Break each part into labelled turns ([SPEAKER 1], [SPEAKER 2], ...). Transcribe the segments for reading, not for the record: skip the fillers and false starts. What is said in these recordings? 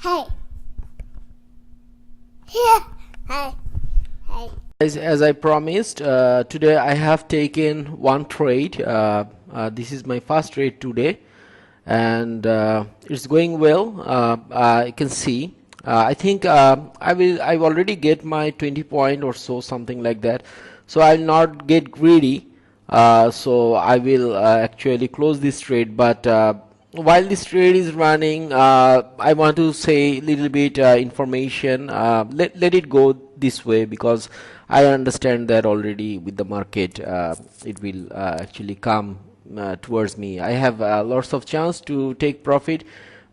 [SPEAKER 1] Hey. Here. Hey. Hey.
[SPEAKER 2] As I promised, today I have taken one trade. This is my first trade today, and it's going well. You can see. I think I've already get my 20 point or so, something like that. So I'll not get greedy. So I will actually close this trade. But while this trade is running, I want to say a little bit information. Let it go this way because I understand that already with the market, it will actually come towards me. I have lots of chance to take profit,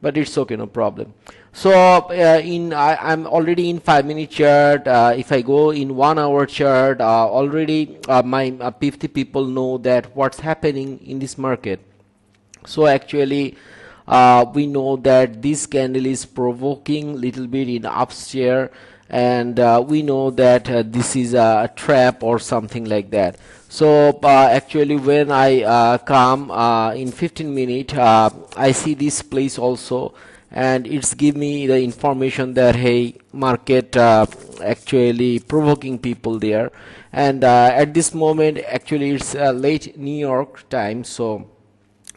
[SPEAKER 2] but it's okay, no problem. So I'm already in 5-minute chart. If I go in 1 hour chart, already my PipTHIEF people know that what's happening in this market. So actually we know that this candle is provoking little bit in upstairs, and we know that this is a trap or something like that. So actually when I come in 15 minutes, I see this place also, and it's give me the information that hey, market actually provoking people there. And at this moment actually it's late New York time, so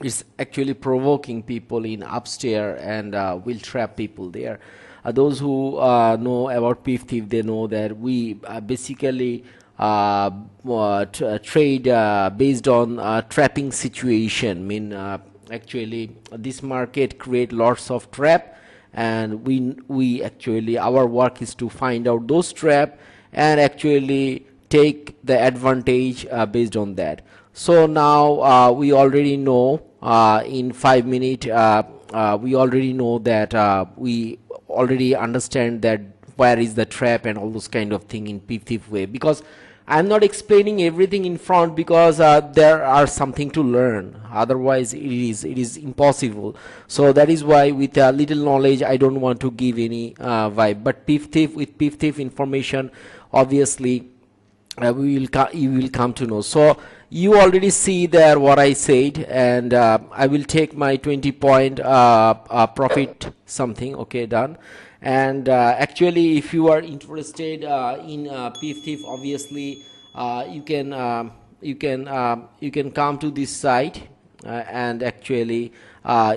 [SPEAKER 2] it's actually provoking people in upstairs and will trap people there. Those who know about PipTHIEF, they know that we basically trade based on trapping situation. Actually this market create lots of trap, and we actually, our work is to find out those trap and actually take the advantage based on that. So now we already know in 5 minutes we already know that we already understand that where is the trap and all those kind of thing in PipTHIEF way, because I'm not explaining everything in front because there are something to learn, otherwise it is impossible. So that is why with a little knowledge I don't want to give any vibe, but PipTHIEF, with PipTHIEF information, obviously you will come to know. So you already see there what I said, and I will take my 20 point profit something. Okay, done. And actually if you are interested in PipTHIEF, obviously you can come to this site and actually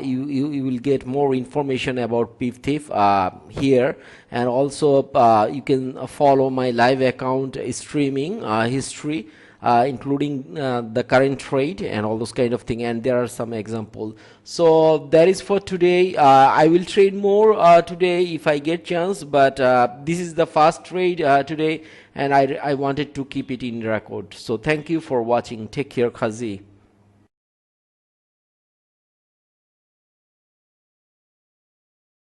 [SPEAKER 2] you will get more information about PipTHIEF here. And also you can follow my live account streaming history, including the current trade and all those kind of thing, and there are some examples. So that is for today. I will trade more today if I get chance, but this is the first trade today, and I wanted to keep it in record. So thank you for watching. Take care, KAZi.